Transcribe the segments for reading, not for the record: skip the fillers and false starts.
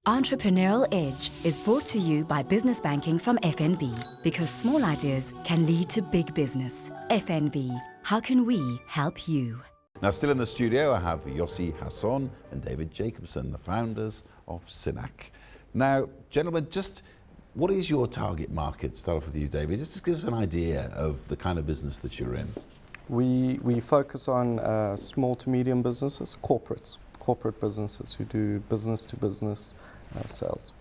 Entrepreneurial Edge is brought to you by Business Banking from FNB, because small ideas can lead to big business. FNB, how can we help you? Now, still in the studio, I have Yossi Hasson and David Jacobson, the founders of Synack. Now, gentlemen, just what is your target market? Start off with you, David. Just to give us an idea of the kind of business that you're in. We focus on small to medium businesses, corporate businesses who do business-to-business sales.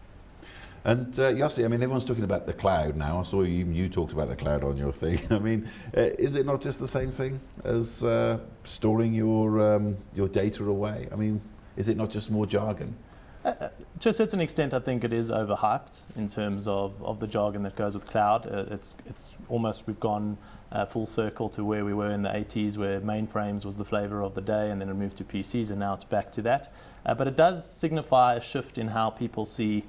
And Yossi, I mean, everyone's talking about the cloud now. I saw you talked about the cloud on your thing. I mean, is it not just the same thing as storing your data away? I mean, is it not just more jargon? To a certain extent, I think it is overhyped in terms of the jargon that goes with cloud. It's almost, we've gone full circle to where we were in the 80s, where mainframes was the flavor of the day, and then it moved to PCs, and now it's back to that. But it does signify a shift in how people see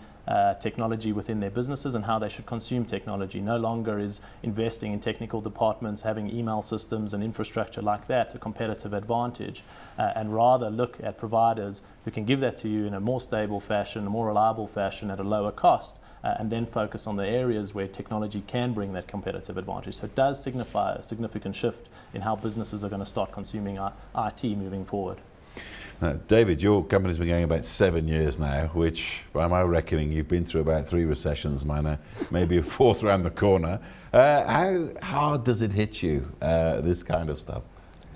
technology within their businesses and how they should consume technology. No longer is investing in technical departments, having email systems and infrastructure like that a competitive advantage, and rather look at providers who can give that to you in a more stable fashion, a more reliable fashion at a lower cost, and then focus on the areas where technology can bring that competitive advantage. So it does signify a significant shift in how businesses are going to start consuming IT moving forward. David, your company's been going about 7 years now, which by my reckoning you've been through about 3 recessions, minor, maybe a 4th around the corner. How hard does it hit you, this kind of stuff?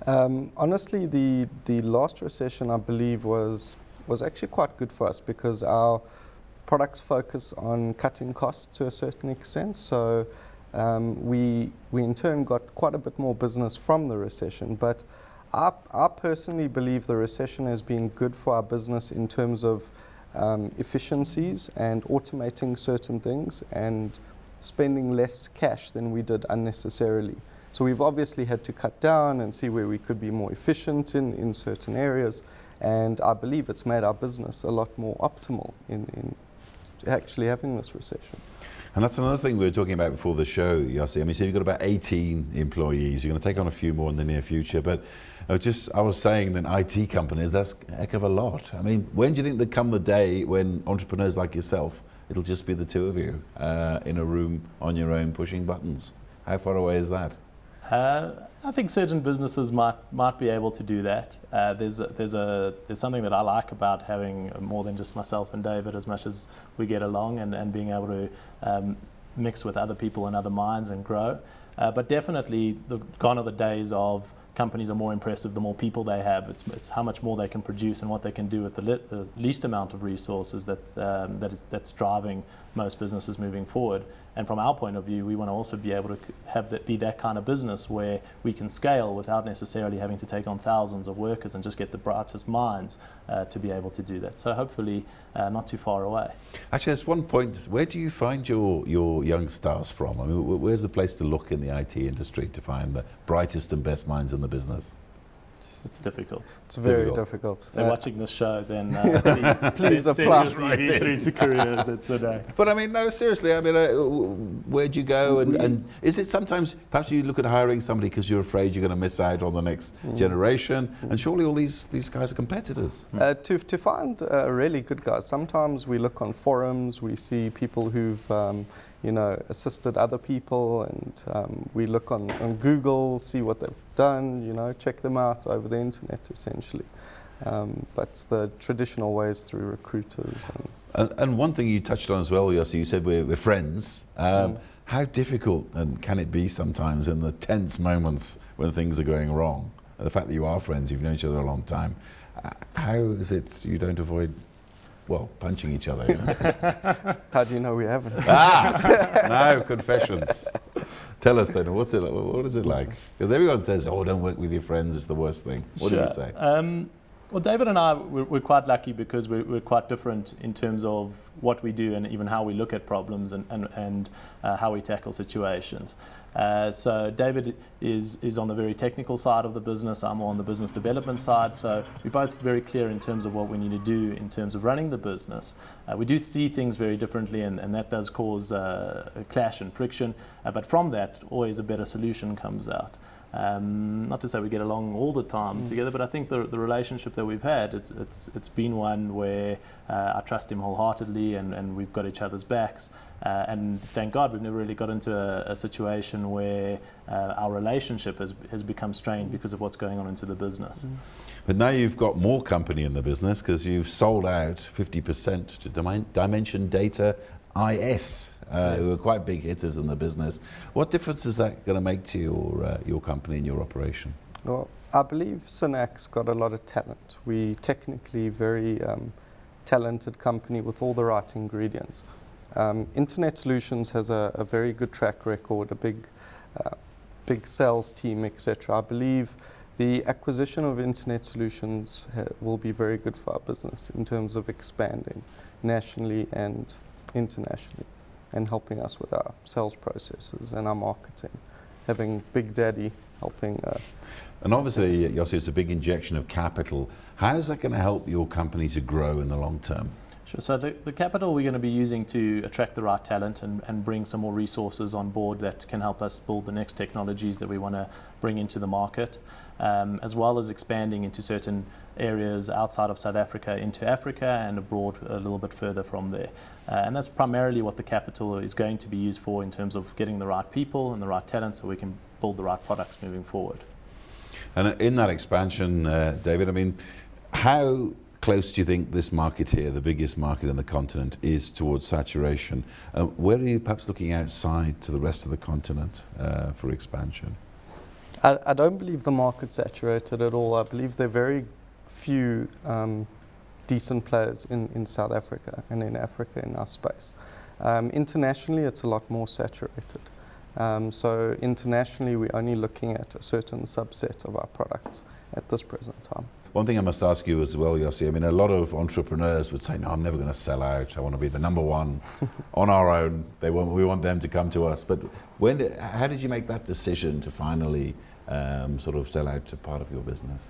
Honestly, the last recession, I believe, was actually quite good for us, because our products focus on cutting costs to a certain extent. So we in turn got quite a bit more business from the recession. But I personally believe the recession has been good for our business in terms of efficiencies and automating certain things and spending less cash than we did unnecessarily. So we've obviously had to cut down and see where we could be more efficient in certain areas. And I believe it's made our business a lot more optimal in actually having this recession. And that's another thing we were talking about before the show, Yossi. I mean, so you've got about 18 employees. You're going to take on a few more in the near future. But I was saying that IT companies, that's a heck of a lot. I mean, when do you think there'll come the day when entrepreneurs like yourself, it'll just be the two of you in a room on your own pushing buttons? How far away is that? I think certain businesses might be able to do that. There's something that I like about having more than just myself and David, as much as we get along, and being able to mix with other people and other minds and grow. But definitely, gone are the days of companies are more impressive the more people they have. It's how much more they can produce and what they can do with the least amount of resources that's driving most businesses moving forward. And from our point of view, we want to also be able to have that be that kind of business where we can scale without necessarily having to take on thousands of workers and just get the brightest minds to be able to do that. So hopefully not too far away. Actually, there's one point. Where do you find your young stars from? I mean, where's the place to look in the IT industry to find the brightest and best minds in the business? It's difficult. It's very difficult. If they're watching this show, then please send apply your CV through to careers at Synack. But I mean, no, seriously, I mean, where'd you go? And is it sometimes, perhaps you look at hiring somebody because you're afraid you're going to miss out on the next generation? And surely all these guys are competitors. To find really good guys, sometimes we look on forums, we see people who've assisted other people, and we look on Google, see what they've done, check them out over the internet, essentially. But the traditional ways through recruiters. And one thing you touched on as well, Yossi, you said we're friends. How difficult and can it be sometimes in the tense moments when things are going wrong? The fact that you are friends, you've known each other a long time. How is it you don't avoid punching each other? How do you know we haven't? Now confessions. Tell us then, what is it like? Because everyone says, oh, don't work with your friends, it's the worst thing. What do you say? Well, David and I, we're quite lucky because we're quite different in terms of what we do and even how we look at problems and how we tackle situations. So David is on the very technical side of the business. I'm on the business development side. So we're both very clear in terms of what we need to do in terms of running the business. We do see things very differently, and that does cause a clash and friction. But from that, always a better solution comes out. Not to say we get along all the time together, but I think the relationship that we've had, it's been one where I trust him wholeheartedly, and we've got each other's backs. And thank God we've never really got into a situation where our relationship has become strained because of what's going on into the business. But now you've got more company in the business because you've sold out 50% to Dimension Data IS, who are quite big hitters in the business. What difference is that going to make to your company and your operation? Well, I believe Synax got a lot of talent. We technically very talented company with all the right ingredients. Internet Solutions has a very good track record, a big sales team, etc. I believe the acquisition of Internet Solutions will be very good for our business in terms of expanding nationally and internationally, and helping us with our sales processes and our marketing, having Big Daddy helping. And obviously, Yossi, it's a big injection of capital. How is that going to help your company to grow in the long term? Sure. So the capital we're going to be using to attract the right talent and bring some more resources on board that can help us build the next technologies that we want to bring into the market, as well as expanding into certain areas outside of South Africa into Africa and abroad a little bit further from there. And that's primarily what the capital is going to be used for in terms of getting the right people and the right talent so we can build the right products moving forward. And in that expansion, David, I mean, how close do you think this market here, the biggest market in the continent, is towards saturation? Where are you perhaps looking outside to the rest of the continent for expansion? I don't believe the market's saturated at all. I believe there are very few decent players in South Africa and in Africa in our space. Internationally, it's a lot more saturated. So internationally, we're only looking at a certain subset of our products at this present time. One thing I must ask you as well, Yossi, I mean, a lot of entrepreneurs would say, no, I'm never going to sell out. I want to be the number one on our own. We want them to come to us. But how did you make that decision to finally sort of sell out to part of your business?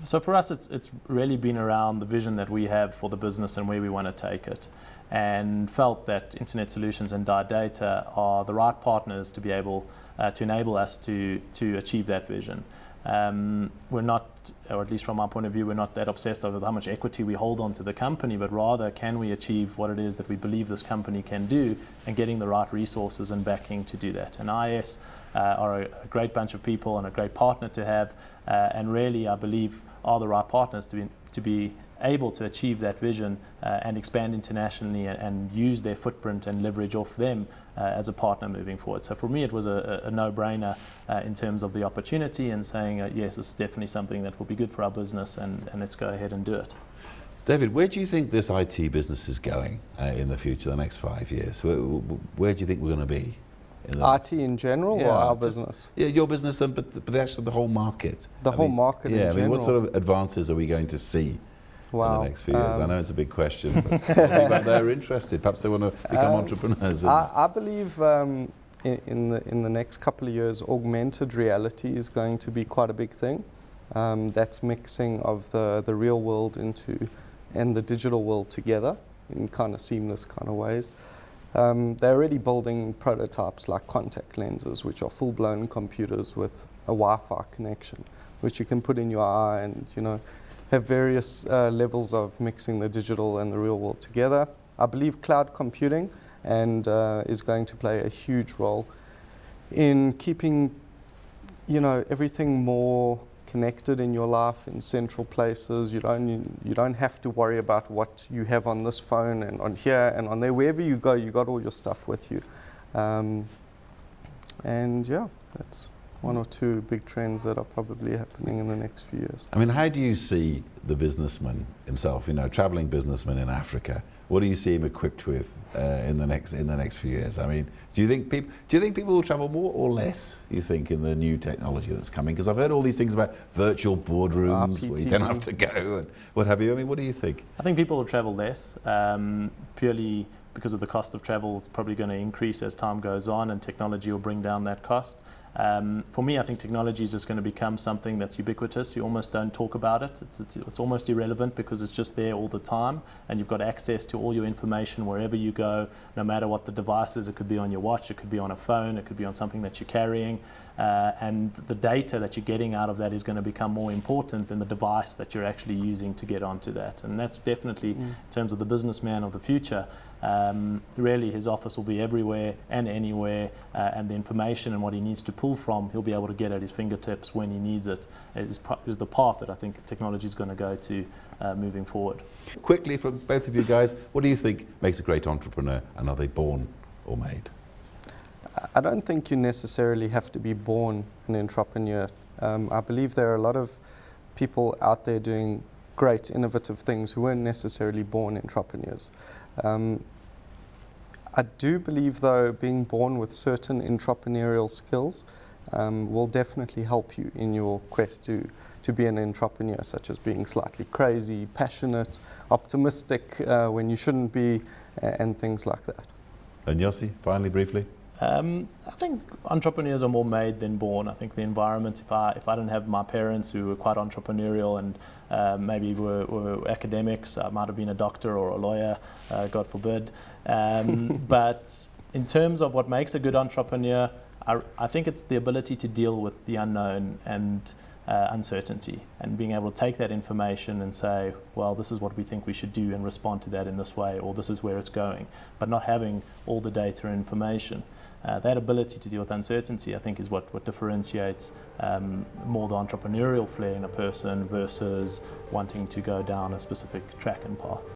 So for us, it's really been around the vision that we have for the business and where we want to take it, and felt that Internet Solutions and Data are the right partners to be able to enable us to achieve that vision. We're not, or at least from our point of view, we're not that obsessed over how much equity we hold onto the company, but rather can we achieve what it is that we believe this company can do, and getting the right resources and backing to do that. And IS are a great bunch of people and a great partner to have, and really I believe are the right partners to be able to achieve that vision and expand internationally and use their footprint and leverage off them as a partner moving forward. So for me, it was a no-brainer in terms of the opportunity and saying, yes, this is definitely something that will be good for our business, and let's go ahead and do it. David, where do you think this IT business is going in the future, the next 5 years? Where do you think we're going to be? IT in general, or our business? Yeah, your business, but actually the whole market. The whole market in general. Yeah, I mean, what sort of advances are we going to see in the next few years? I know it's a big question, but people they're interested. Perhaps they want to become entrepreneurs. I believe in the next couple of years, augmented reality is going to be quite a big thing. That's mixing of the real world and the digital world together in kind of seamless kind of ways. They're already building prototypes like contact lenses, which are full-blown computers with a Wi-Fi connection, which you can put in your eye and, have various levels of mixing the digital and the real world together. I believe cloud computing is going to play a huge role in keeping, everything more connected in your life in central places. You don't have to worry about what you have on this phone and on here and on there. Wherever you go, you got all your stuff with you. That's one or two big trends that are probably happening in the next few years. I mean, how do you see the businessman himself, traveling businessman in Africa? What do you see him equipped with in the next few years? I mean, do you think people will travel more or less, you think, in the new technology that's coming? Because I've heard all these things about virtual boardrooms where you don't have to go and what have you. I mean, what do you think? I think people will travel less, purely because of the cost of travel is probably going to increase as time goes on, and technology will bring down that cost. For me, I think technology is just going to become something that's ubiquitous. You almost don't talk about it. It's almost irrelevant because it's just there all the time, and you've got access to all your information wherever you go, no matter what the device is. It could be on your watch, it could be on a phone, it could be on something that you're carrying, and the data that you're getting out of that is going to become more important than the device that you're actually using to get onto that. And that's definitely, in terms of the businessman of the future, really his office will be everywhere and anywhere, and the information and what he needs to pull from, he'll be able to get at his fingertips when he needs it, is the path that I think technology is going to go to moving forward. Quickly, from both of you guys, what do you think makes a great entrepreneur, and are they born or made? I don't think you necessarily have to be born an entrepreneur. I believe there are a lot of people out there doing great, innovative things who weren't necessarily born entrepreneurs. I do believe, though, being born with certain entrepreneurial skills will definitely help you in your quest to be an entrepreneur, such as being slightly crazy, passionate, optimistic when you shouldn't be, and things like that. And Yossi, finally, briefly? I think entrepreneurs are more made than born. I think the environment, if I didn't have my parents who were quite entrepreneurial and maybe were academics, I might have been a doctor or a lawyer, God forbid. But in terms of what makes a good entrepreneur, I think it's the ability to deal with the unknown and uncertainty, and being able to take that information and say, well, this is what we think we should do and respond to that in this way, or this is where it's going, but not having all the data and information. That ability to deal with uncertainty, I think, is what differentiates more the entrepreneurial flair in a person versus wanting to go down a specific track and path.